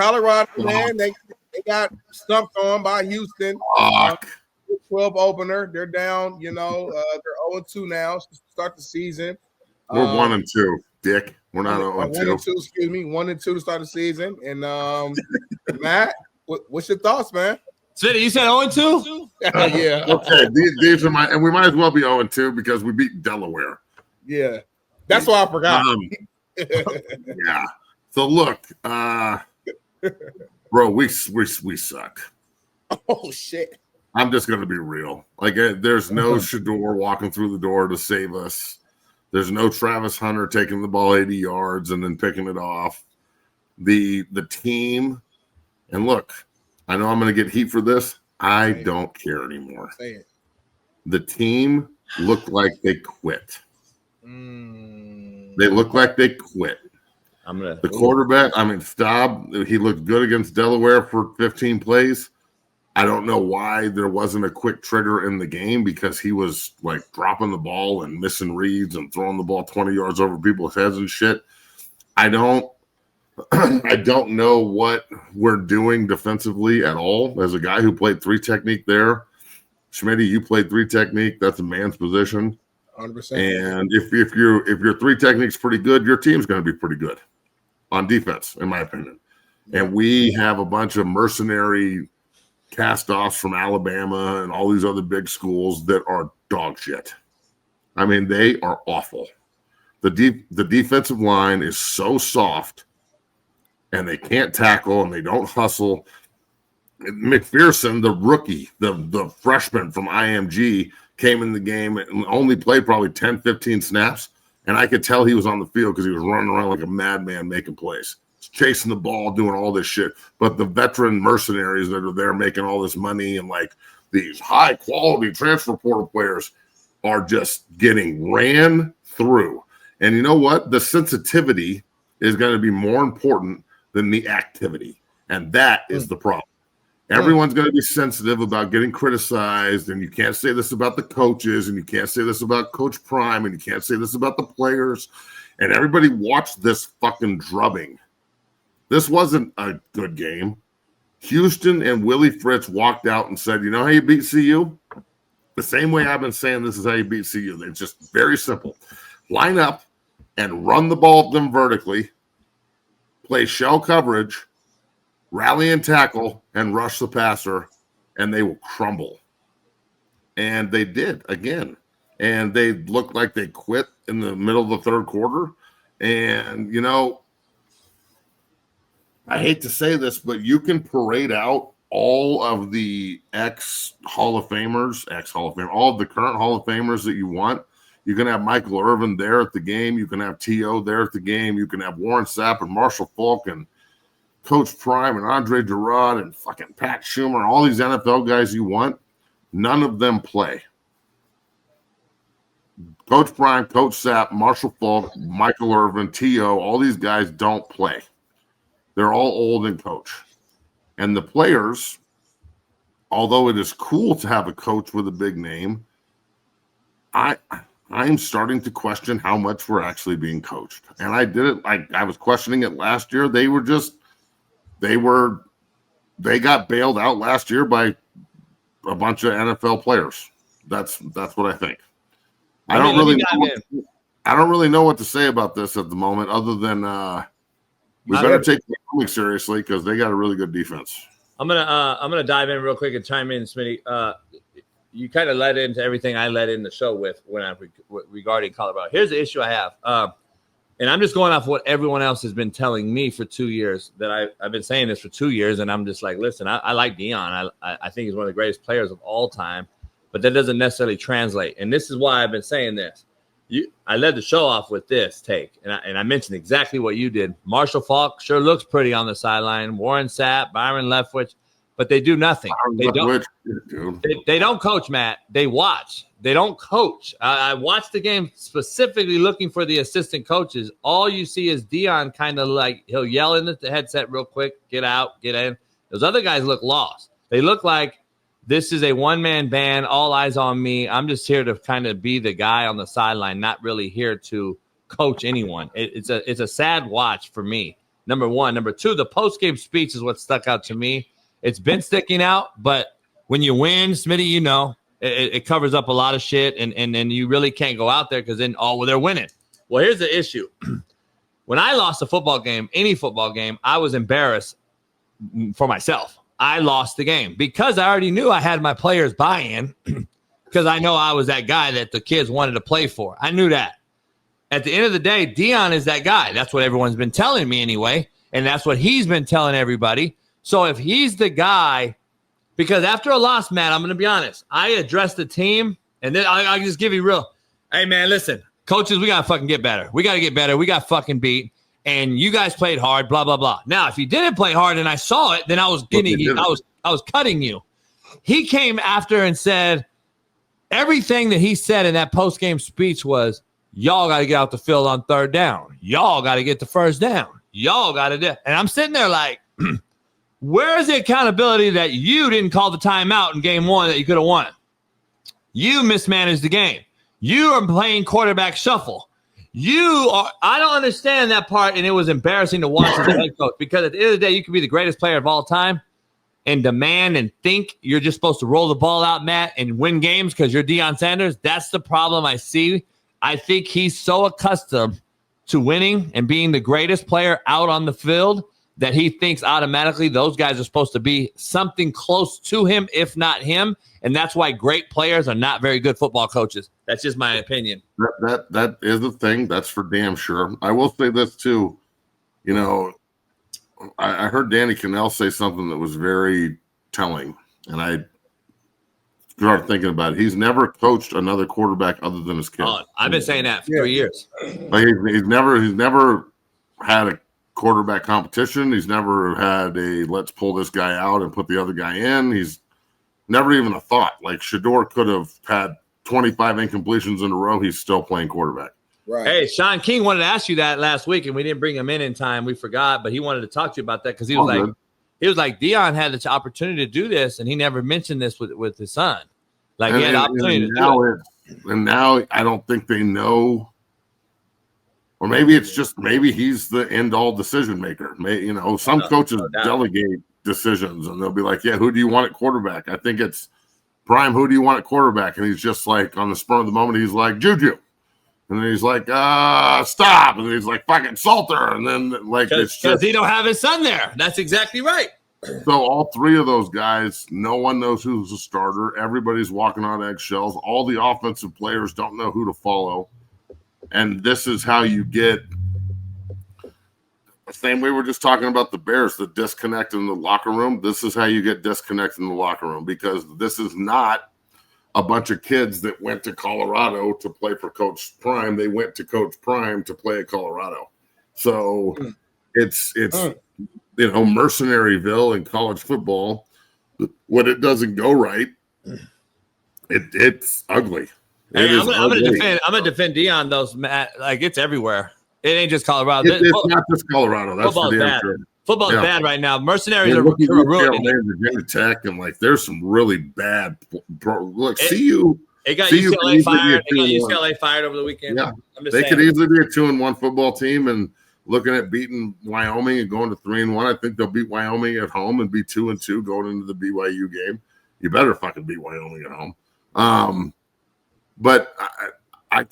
Colorado, man, they got stumped on by Houston. 12 opener. They're down, they're 0-2 now to start the season. We're 1-2, Dick. We're not 0-2. 1-2, excuse me. 1-2 to start the season. And Matt, what's your thoughts, man? Smitty, you said 0-2? Yeah. Okay, these are and we might as well be 0-2 because we beat Delaware. Yeah. That's why I forgot. Yeah. So look, bro, we suck. Oh shit. I'm just gonna be real. Like, there's no Shador walking through the door to save us. There's no Travis Hunter taking the ball 80 yards and then picking it off. The team, and look, I know I'm gonna get heat for this. I don't care anymore. Say it. The team looked like they quit. They look like they quit. The quarterback, Staub, he looked good against Delaware for 15 plays. I don't know why there wasn't a quick trigger in the game because he was like dropping the ball and missing reads and throwing the ball 20 yards over people's heads and shit. I don't know what we're doing defensively at all. As a guy who played 3 technique there, Schmitty, you played 3 technique. That's a man's position. 100%. And if your 3 technique's pretty good, your team's going to be pretty good on defense, in my opinion. And we have a bunch of mercenary cast-offs from Alabama and all these other big schools that are dog shit. I mean, they are awful. The defensive line is so soft, and they can't tackle, and they don't hustle. McPherson, the rookie, the freshman from IMG, came in the game and only played probably 10, 15 snaps, and I could tell he was on the field because he was running around like a madman making plays, chasing the ball, doing all this shit. But the veteran mercenaries that are there making all this money and like these high-quality transfer portal players are just getting ran through. And you know what? The sensitivity is going to be more important than the activity, and that is the problem. Everyone's going to be sensitive about getting criticized, and you can't say this about the coaches, and you can't say this about Coach Prime, and you can't say this about the players. And everybody watched this fucking drubbing. This wasn't a good game. Houston and Willie Fritz walked out and said, you know how you beat CU? The same way I've been saying this is how you beat CU. It's just very simple. Line up and run the ball at them vertically, play shell coverage, rally and tackle, and rush the passer, and they will crumble. And they did again. And they looked like they quit in the middle of the third quarter. And, I hate to say this, but you can parade out all of the all of the current Hall of Famers that you want. You can have Michael Irvin there at the game. You can have T.O. there at the game. You can have Warren Sapp and Marshall Faulk and Coach Prime and Andre Gerard and fucking Pat Schumer, all these NFL guys you want. None of them play. Coach Prime, Coach Sapp, Marshall Faulk, Michael Irvin, T.O., all these guys don't play. They're all old and coach. And the players, although it is cool to have a coach with a big name, I'm starting to question how much we're actually being coached. And I did it. I was questioning it last year. They got bailed out last year by a bunch of NFL players. That's what I think. I don't really know what to say about this at the moment, other than we better take the seriously because they got a really good defense. I'm gonna dive in real quick and chime in, Smitty. You kind of led into everything I led in the show with regarding Colorado. Here's the issue I have, and I'm just going off what everyone else has been telling me for 2 years. That I've been saying this for 2 years, and I'm just like, listen, I like Deion. I think he's one of the greatest players of all time, but that doesn't necessarily translate. And this is why I've been saying this. I led the show off with this take, and I mentioned exactly what you did. Marshall Faulk sure looks pretty on the sideline. Warren Sapp, Byron Leftwich, but they do nothing. They don't coach, Matt. They watch. They don't coach. I watched the game specifically looking for the assistant coaches. All you see is Deion kind of like he'll yell in the headset real quick, get out, get in. Those other guys look lost. They look like this is a one-man band, all eyes on me. I'm just here to kind of be the guy on the sideline, not really here to coach anyone. It's a sad watch for me. number one. Number two, the post-game speech is what stuck out to me. It's been sticking out, but when you win, Smitty, you know, it covers up a lot of shit, and you really can't go out there because then, they're winning. Well, here's the issue. When I lost a football game, any football game, I was embarrassed for myself. I lost the game because I already knew I had my players buy-in because I know I was that guy that the kids wanted to play for. I knew that. At the end of the day, Deion is that guy. That's what everyone's been telling me anyway, and that's what he's been telling everybody. So if he's the guy, because after a loss, Matt, I'm going to be honest. I addressed the team, and then I'll just give you real. Hey, man, listen. Coaches, we got to fucking get better. We got to get better. We got fucking beat. And you guys played hard, blah, blah, blah. Now, if you didn't play hard and I saw it, then I was I was cutting you. He came after and said everything that he said in that post-game speech was, y'all got to get out the field on third down. Y'all got to get the first down. Y'all got to do. And I'm sitting there like, where is the accountability that you didn't call the timeout in game one that you could have won? You mismanaged the game. You are playing quarterback shuffle. I don't understand that part, and it was embarrassing to watch as a head coach because at the end of the day, you can be the greatest player of all time and demand and think you're just supposed to roll the ball out, Matt, and win games because you're Deion Sanders. That's the problem I see. I think he's so accustomed to winning and being the greatest player out on the field that he thinks automatically those guys are supposed to be something close to him, if not him. And that's why great players are not very good football coaches. That's just my opinion. That is a thing. That's for damn sure. I will say this too. You know, I heard Danny Cannell say something that was very telling, and I started thinking about it. He's never coached another quarterback other than his kid. Oh, I've been saying that for 3 years. Like he's never had a quarterback competition. He's never had a let's pull this guy out and put the other guy in. He's never even a thought. Like Shedeur could have had 25 incompletions in a row. He's still playing quarterback. Right. Hey, Shaun King wanted to ask you that last week, and we didn't bring him in time. We forgot, but he wanted to talk to you about that because he was like, Deion had the opportunity to do this, and he never mentioned this with his son. Like he had the opportunity to do it. And now I don't think they know. Or maybe it's just he's the end-all decision maker. Some coaches delegate decisions, and they'll be like, yeah, who do you want at quarterback? I think it's Prime, who do you want at quarterback? And he's just like, on the spur of the moment, he's like, Juju. And then he's like, stop. And then he's like, fucking Salter. And then, like, it's just. Because he don't have his son there. That's exactly right. So all three of those guys, no one knows who's a starter. Everybody's walking on eggshells. All the offensive players don't know who to follow. And this is how you get the same way we're just talking about the Bears, the disconnect in the locker room. This is how you get disconnect in the locker room because this is not a bunch of kids that went to Colorado to play for Coach Prime. They went to Coach Prime to play at Colorado. So it's Mercenaryville in college football. When it doesn't go right, it's ugly. Hey, I'm gonna defend Deion though, Matt. Like it's everywhere. It ain't just Colorado. It's not just Colorado. That's football's bad. Sure. Football's bad right now. Mercenaries are ruining it. Virginia Tech and there's some really bad. Look, CU. It got UCLA fired. It got UCLA fired over the weekend. Yeah, they could easily be a 2-1 football team and looking at beating Wyoming and going to 3-1. I think they'll beat Wyoming at home and be 2-2 going into the BYU game. You better fucking beat Wyoming at home. But I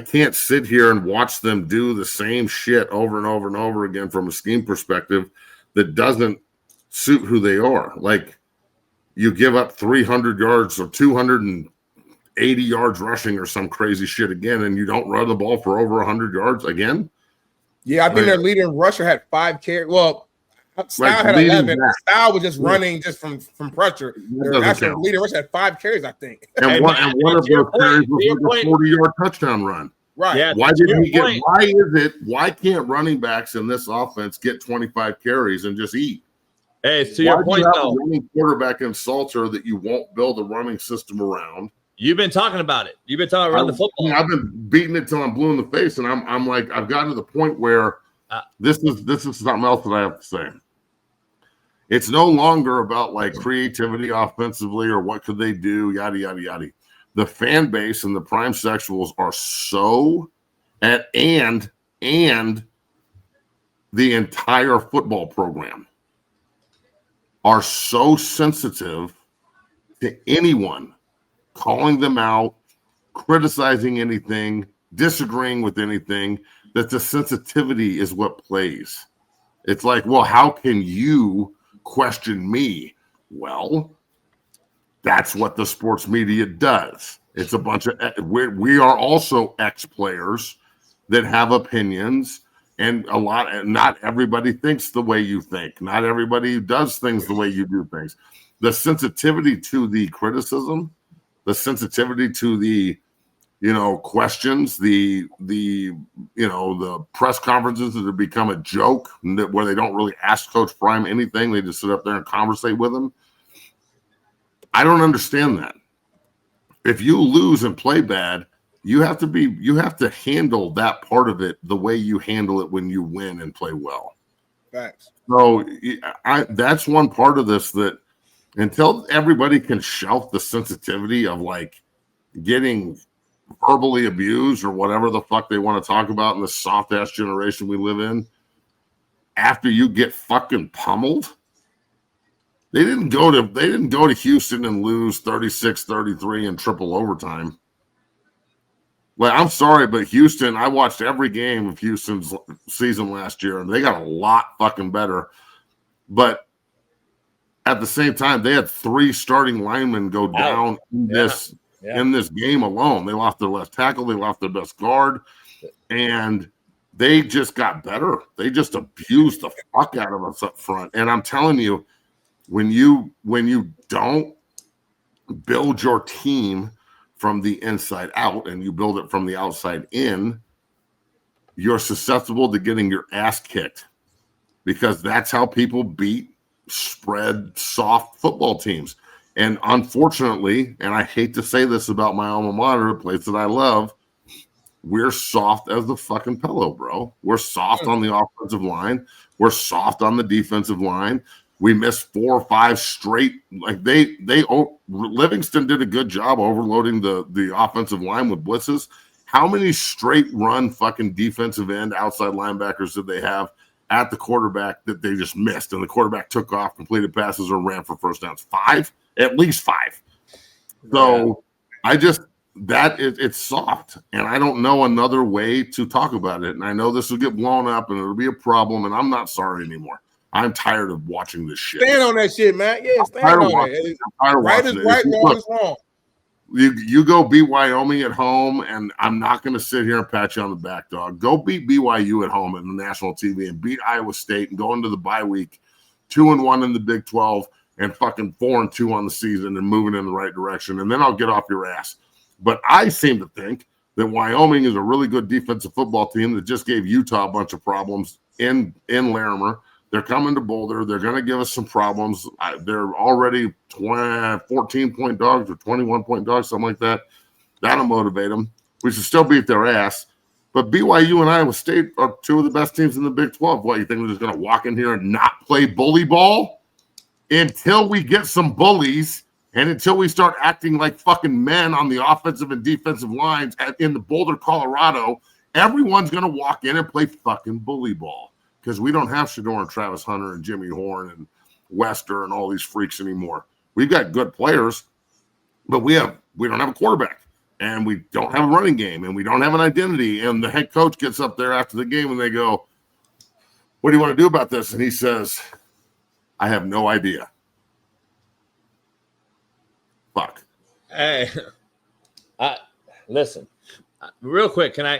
can't sit here and watch them do the same shit over and over and over again from a scheme perspective that doesn't suit who they are. Like you give up 300 yards or 280 yards rushing or some crazy shit again, and you don't run the ball for over 100 yards again. Yeah, I think their leading rusher had 5 carries. Well, Style had 11. Style was just running just from pressure. Their actual leader rusher had 5 carries, I think. And one of those carries was like a 40-yard touchdown run. Right. Yeah, why can't running backs in this offense get 25 carries and just eat? Hey, it's to your point, though. A running quarterback in Salter that you won't build a running system around. You've been talking about it. You've been talking around the football. I've been beating it till I'm blue in the face, and I'm like, I've gotten to the point where this is something else that I have to say. It's no longer about like creativity offensively or what could they do, yada, yada, yada. The fan base and the prime sexuals are so and the entire football program are so sensitive to anyone calling them out, criticizing anything, disagreeing with anything, that the sensitivity is what plays. It's like, well, how can you question me? Well, that's what the sports media does. It's a bunch of, we are also ex-players that have opinions, and not everybody thinks the way you think. Not everybody does things the way you do things. The sensitivity to the criticism, the sensitivity to the, questions, the press conferences that have become a joke where they don't really ask Coach Prime anything. They just sit up there and conversate with him. I don't understand that. If you lose and play bad, you have to handle that part of it the way you handle it when you win and play well. Facts. So that's one part of this, that until everybody can shelf the sensitivity of like getting verbally abused or whatever the fuck they want to talk about in this soft ass generation we live in, after you get fucking pummeled. They didn't go to Houston and lose 36-33 in triple overtime. Well, I'm sorry, but Houston, I watched every game of Houston's season last year, and they got a lot fucking better. But at the same time, they had 3 starting linemen go down in this game alone. They lost their left tackle, they lost their best guard, and they just got better. They just abused the fuck out of us up front. And I'm telling you, when you don't build your team from the inside out and you build it from the outside in, you're susceptible to getting your ass kicked, because that's how people beat spread soft football teams. And unfortunately, and I hate to say this about my alma mater, a place that I love, we're soft as the fucking pillow, bro. We're soft on the offensive line. We're soft on the defensive line. We missed 4 or 5 straight. Like Livingston did a good job overloading the offensive line with blitzes. How many straight run fucking defensive end outside linebackers did they have at the quarterback that they just missed? And the quarterback took off, completed passes, or ran for first downs. 5, at least 5. So it's soft, and I don't know another way to talk about it. And I know this will get blown up and it'll be a problem, and I'm not sorry anymore. I'm tired of watching this shit. Stand on that shit, man. Yeah, stand on it. Right is right, wrong is wrong. You go beat Wyoming at home, and I'm not going to sit here and pat you on the back, dog. Go beat BYU at home in the national TV, and beat Iowa State, and go into the bye week 2-1 in the Big 12 and fucking 4-2 on the season, and moving in the right direction. And then I'll get off your ass. But I seem to think that Wyoming is a really good defensive football team that just gave Utah a bunch of problems in Larimer. They're coming to Boulder. They're going to give us some problems. They're already 14-point dogs or 21-point dogs, something like that. That'll motivate them. We should still beat their ass. But BYU and Iowa State are 2 of the best teams in the Big 12. What, you think we're just going to walk in here and not play bully ball? Until we get some bullies and until we start acting like fucking men on the offensive and defensive lines in the Boulder, Colorado, everyone's going to walk in and play fucking bully ball. Because we don't have Shador and Travis Hunter and Jimmy Horn and Wester and all these freaks anymore. We've got good players, but we don't have a quarterback, and we don't have a running game, and we don't have an identity. And the head coach gets up there after the game and they go, "What do you want to do about this?" And he says, "I have no idea." Fuck. Hey, listen. Real quick, can I?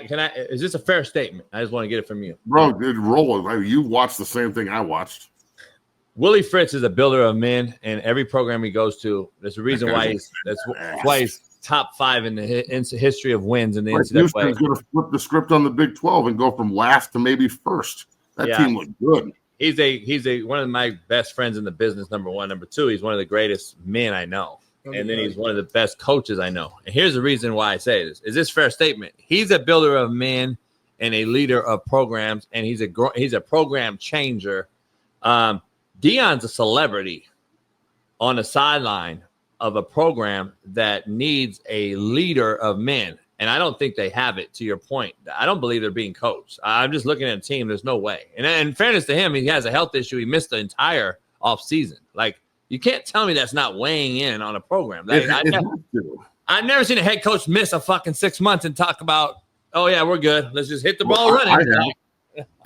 Is this a fair statement? I just want to get it from you, bro. Dude, roll it. You watched the same thing I watched. Willie Fritz is a builder of men, and every program he goes to, there's a reason why he's top 5 in the history of wins in the NCAA. Houston's going to flip the script on the Big 12 and go from last to maybe first. That team looked good. He's one of my best friends in the business. Number 1, number 2. He's one of the greatest men I know. And then he's one of the best coaches I know. And here's the reason why I say this. Is this a fair statement? He's a builder of men and a leader of programs, and he's a program changer. Deion's a celebrity on the sideline of a program that needs a leader of men. And I don't think they have it, to your point. I don't believe they're being coached. I'm just looking at a team. There's no way. And in fairness to him, he has a health issue. He missed the entire offseason. Like, you can't tell me that's not weighing in on a program. I've never seen a head coach miss a fucking 6 months and talk about, oh, yeah, we're good. Let's just hit the ball running.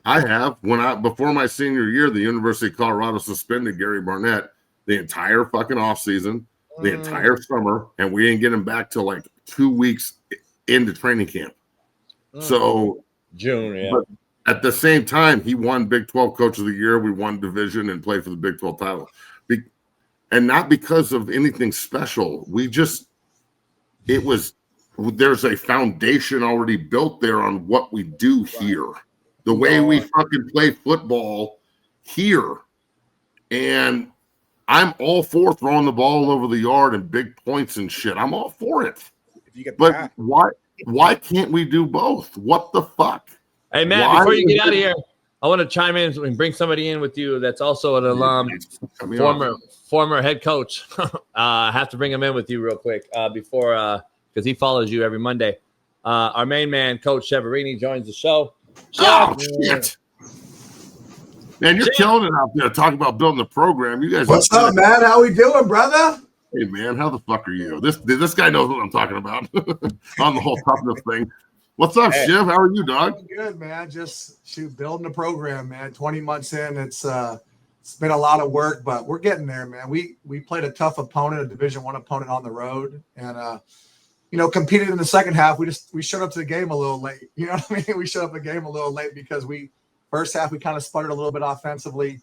I have. Before my senior year, the University of Colorado suspended Gary Barnett the entire fucking offseason, the entire summer, and we didn't get him back till like 2 weeks into training camp. So June, yeah. But at the same time, he won Big 12 Coach of the Year. We won division and played for the Big 12 title. And not because of anything special. There's a foundation already built there on what we do here. The way we fucking play football here. And I'm all for throwing the ball over the yard and big points and shit. I'm all for it. But why can't we do both? What the fuck? Hey, Matt, before you get out of here, I want to chime in and bring somebody in with you that's also an alum, former head coach. I have to bring him in with you real quick because he follows you every Monday. Our main man, Coach Chevini, joins the show. Oh, shit. Man, you're killing it out there talking about building the program. You guys, what's up, man? How we doing, brother? Hey, man, how the fuck are you? This guy knows what I'm talking about on the whole toughness thing. What's up, Shiv? How are you, dog? Good, man. Just building the program, man. 20 months in, it's been a lot of work, but we're getting there, man. We played a tough opponent, a Division I opponent on the road, and competed in the second half. We showed up to the game a little late. You know what I mean? We showed up to the game a little late because first half we kind of sputtered a little bit offensively.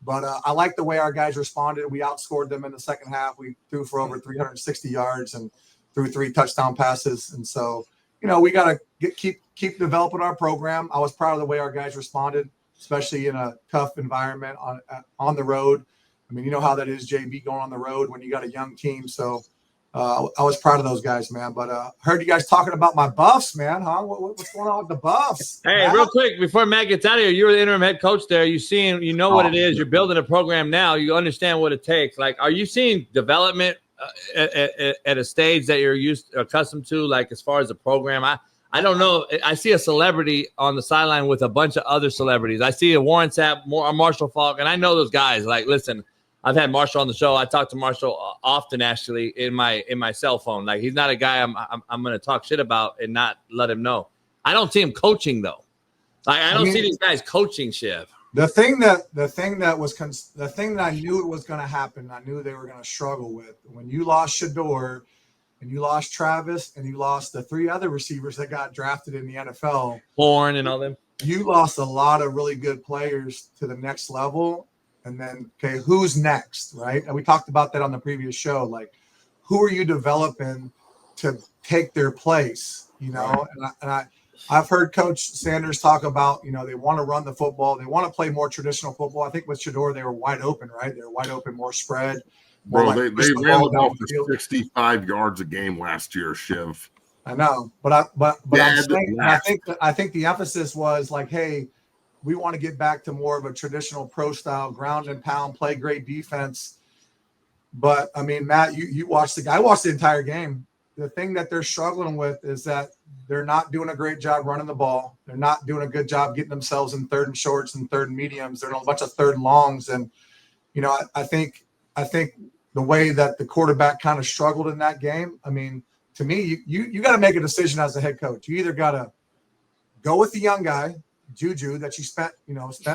But I like the way our guys responded. We outscored them in the second half. We threw for over 360 yards and threw 3 touchdown passes. And so, we got to keep developing our program. I was proud of the way our guys responded, especially in a tough environment on the road. I mean, you know how that is, JB, going on the road when you got a young team. So I was proud of those guys, man. But heard you guys talking about my Buffs, man, huh? What's going on with the Buffs? Hey, man? Real quick, before Matt gets out of here, you were the interim head coach there. You know what it is. You're building a program now. You understand what it takes. Like, are you seeing development at a stage that you're accustomed to, like as far as the program? I don't know. I see a celebrity on the sideline with a bunch of other celebrities. I see a Warren Sapp, Marshall Falk, and I know those guys. Like, listen, I've had Marshall on the show. I talk to Marshall often, actually, in my cell phone. Like, he's not a guy I'm going to talk shit about and not let him know. I don't see him coaching though. Like, I don't see these guys coaching, Shiv. The thing that I knew it was going to happen. I knew they were going to struggle with when you lost Shador and you lost Travis and you lost the 3 other receivers that got drafted in the NFL. Horn and all them. You lost a lot of really good players to the next level. And then, okay, who's next, right? And we talked about that on the previous show. Like, who are you developing to take their place, And I've heard Coach Sanders talk about, they want to run the football. They want to play more traditional football. I think with Shador, they were wide open, right? They were wide open, more spread. Bro, they ran the ball for 65 yards a game last year, Shiv. I know, but I'm saying, I think the emphasis was like, hey, we want to get back to more of a traditional pro style, ground and pound, play great defense. But I mean, Matt, you watched I watched the entire game. The thing that they're struggling with is that they're not doing a great job running the ball. They're not doing a good job getting themselves in 3rd and shorts and 3rd and mediums. They're in a bunch of 3rd and longs. And, I think the way that the quarterback kind of struggled in that game, I mean, to me, you got to make a decision as a head coach. You either got to go with the young guy, Juju, that you spent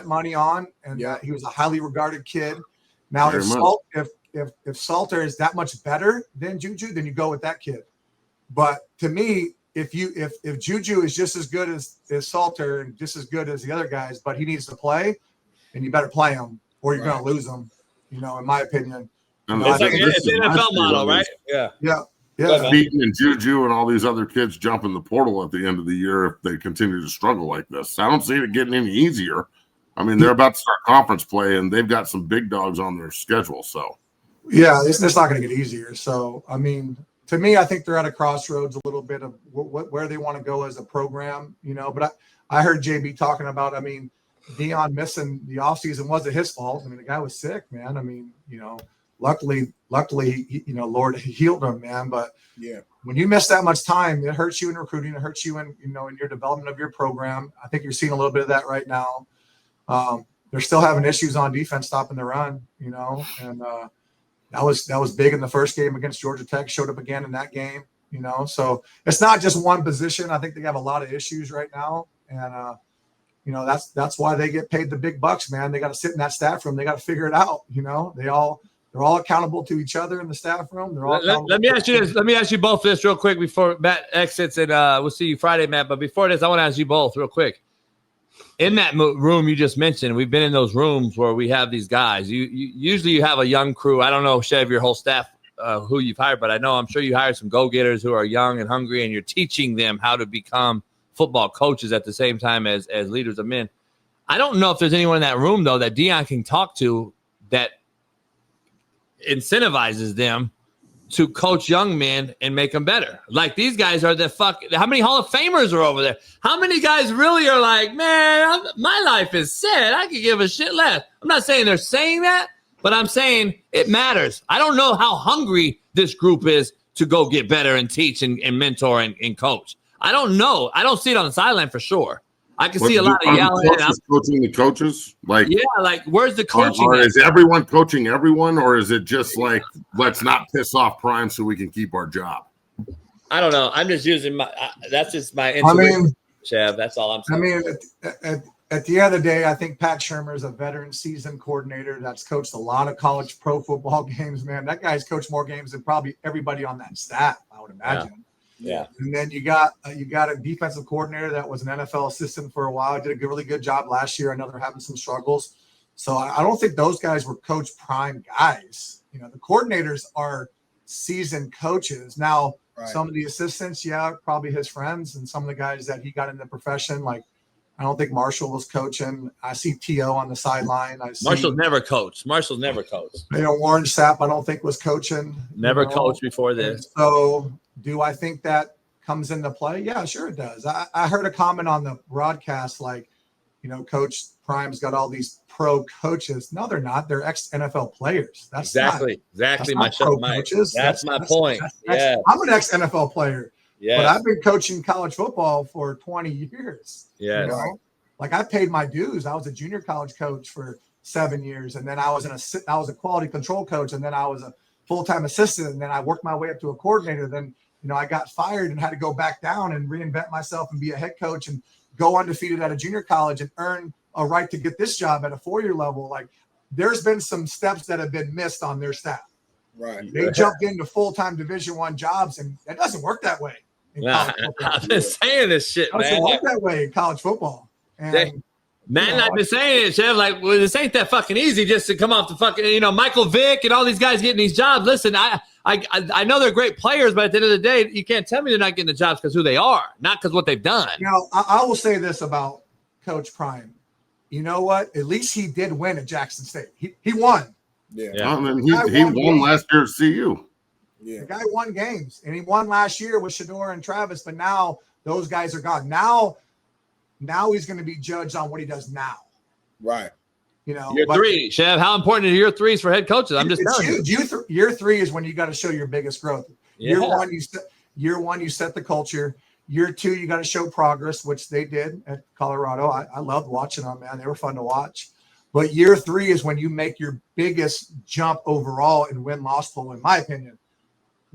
money on, and he was a highly regarded kid. Now, if Salter is that much better than Juju, then you go with that kid. But to me, if Juju is just as good as Salter and just as good as the other guys, but he needs to play, then you better play him, or you're going to lose him. In my opinion. It's an NFL model, right? Yeah. Beaton and Juju and all these other kids jump in the portal at the end of the year if they continue to struggle like this. I don't see it getting any easier. I mean, they're about to start conference play, and they've got some big dogs on their schedule. So, yeah, it's not going to get easier. So, I mean, to me, I think they're at a crossroads a little bit of where they want to go as a program, But I heard JB talking about, I mean, Deion missing the offseason wasn't his fault. I mean, the guy was sick, man. I mean, luckily, Lord healed him, man. But Yeah. when you miss that much time, it hurts you in recruiting. It hurts you in your development of your program. I think you're seeing a little bit of that right now. They're still having issues on defense stopping the run, and that was big in the first game against Georgia Tech. Showed up again in that game, So it's not just one position. I think they have a lot of issues right now, and that's why they get paid the big bucks, man. They got to sit in that staff room. They got to figure it out. They're all accountable to each other in the staff room. They're all let me ask you this. Let me ask you both this real quick before Matt exits, and we'll see you Friday, Matt. But before this, I want to ask you both real quick. In that room you just mentioned, we've been in those rooms where we have these guys. You usually have a young crew. I don't know, Chev, your whole staff, who you've hired, but I'm sure you hired some go-getters who are young and hungry, and you're teaching them how to become football coaches at the same time as leaders of men. I don't know if there's anyone in that room, though, that Deion can talk to that incentivizes them to coach young men and make them better. Like, these guys are how many Hall of Famers are over there? How many guys really are like, man, my life is set. I could give a shit less. I'm not saying they're saying that, but I'm saying it matters. I don't know how hungry this group is to go get better and teach and mentor and coach. I don't know. I don't see it on the sideline for sure. I can see a lot of yelling. Coaching the coaches? Where's the coaching? Or is everyone coaching everyone, or is it just like, let's not piss off Prime so we can keep our job? I don't know. I'm just using that's just my intuition, Chev. That's all I'm saying. At the end of the day, I think Pat Shurmur is a veteran seasoned coordinator that's coached a lot of college pro football games, man. That guy's coached more games than probably everybody on that staff, I would imagine. Yeah. And then you got a defensive coordinator that was an NFL assistant for a while. Did a really good job last year. I know they're having some struggles. So I don't think those guys were Coach Prime guys. The coordinators are seasoned coaches. Now, Some of the assistants, probably his friends, and some of the guys that he got in the profession, like, I don't think Marshall was coaching. I see T.O. on the sideline. Marshall's never coached. Warren Sapp, I don't think, was coaching. Never coached before this. So do I think that comes into play? Yeah, sure it does. I heard a comment on the broadcast like, Coach Prime's got all these pro coaches. No, they're not. They're ex-NFL players. That's exactly my coaches. That's my point. I'm an ex-NFL player. Yeah. But I've been coaching college football for 20 years. Yeah. Like, I paid my dues. I was a junior college coach for 7 years, and then I was a quality control coach, and then I was a full-time assistant, and then I worked my way up to a coordinator. Then I got fired and had to go back down and reinvent myself and be a head coach and go undefeated at a junior college and earn a right to get this job at a 4-year level. Like, there's been some steps that have been missed on their staff. Right. They jumped into full-time Division I jobs, and that doesn't work that way. I've been saying this shit, man. It doesn't work that way in college football. And Matt and I've been saying it, Chev. Like, well, this ain't that fucking easy just to come off the fucking, Michael Vick and all these guys getting these jobs. Listen, I know they're great players, but at the end of the day, you can't tell me they're not getting the jobs because who they are, not because what they've done. I will say this about Coach Prime. You know what? At least he did win at Jackson State. He won. Yeah. He won last year at CU. Yeah. The guy won games, and he won last year with Shador and Travis, but now those guys are gone. Now he's going to be judged on what he does now. Right. Year three, Chev. How important are year threes for head coaches? I'm just telling you. Year three is when you got to show your biggest growth. Yeah. Year one, you set the culture. Year two, you got to show progress, which they did at Colorado. I loved watching them, man. They were fun to watch. But year three is when you make your biggest jump overall in win-loss pool, in my opinion.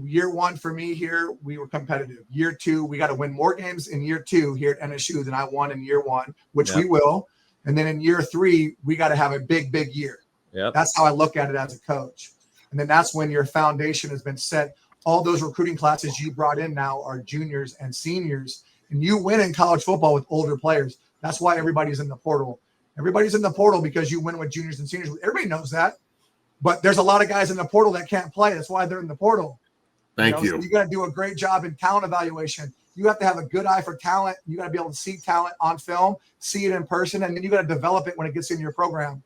Year one for me here, we were competitive. Year two, we got to win more games in year two here at NSU than I won in year one, which we will. And then in year three, we got to have a big, big year. Yep. That's how I look at it as a coach. And then that's when your foundation has been set. All those recruiting classes you brought in now are juniors and seniors, and you win in college football with older players. That's why everybody's in the portal. Everybody's in the portal because you win with juniors and seniors. Everybody knows that. But there's a lot of guys in the portal that can't play. That's why they're in the portal. Thank you. So you got to do a great job in talent evaluation. You have to have a good eye for talent. You got to be able to see talent on film, see it in person, and then you got to develop it when it gets in your program.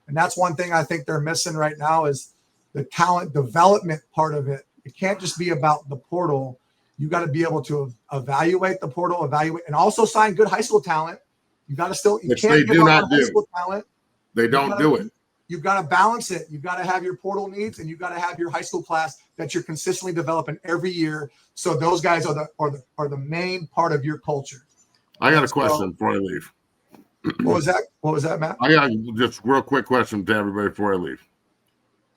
And that's one thing I think they're missing right now is the talent development part of it. It can't just be about the portal. You got to be able to evaluate the portal, and also sign good high school talent. You got to still, you which can't they do not do. High school talent. They don't do it. you've got to balance it. You've got to have your portal needs, and you've got to have your high school class that you're consistently developing every year. So those guys are the main part of your culture. I got a question before I leave. What was that, Matt? I got just real quick question to everybody before I leave.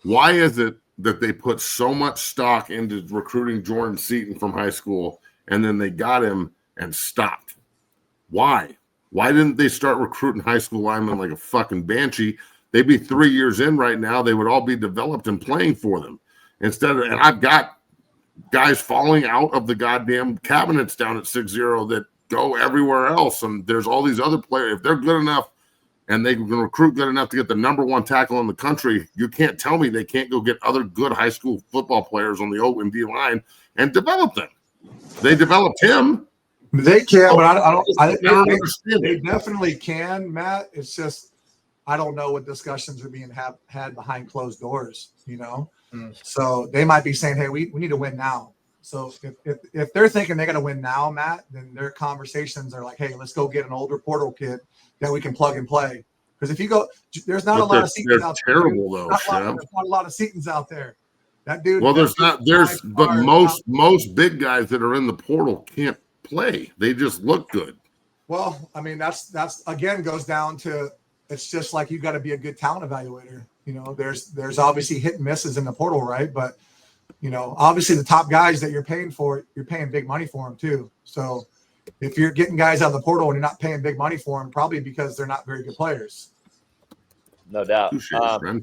Why is it that they put so much stock into recruiting Jordan Seaton from high school, and then they got him and stopped? Why? Why didn't they start recruiting high school linemen like a fucking banshee? They'd be 3 years in right now. They would all be developed and playing for them. And I've got guys falling out of the goddamn cabinets down at 6-0 that go everywhere else. And there's all these other players. If they're good enough and they can recruit good enough to get the number one tackle in the country, you can't tell me they can't go get other good high school football players on the O and D line and develop them. They developed him. They can, but I don't understand. They definitely can, Matt. It's just I don't know what discussions are being had behind closed doors, you know. So they might be saying, "Hey, we need to win now." So if they're thinking they're going to win now, Matt, then their conversations are like, "Hey, let's go get an older portal kid that we can plug and play." Because if you go, there's not a lot of Seatons out there. Terrible though. There's not a lot of Seatons out there. That dude. Well, but most big guys that are in the portal can't play. They just look good. Well, I mean, that's again goes down to it's just like you got to be a good talent evaluator. You know, there's obviously hit and misses in the portal, right? But you know, obviously the top guys that you're paying for, you're paying big money for them too. So if you're getting guys out of the portal and you're not paying big money for them, probably because they're not very good players. No doubt. Touché, friend.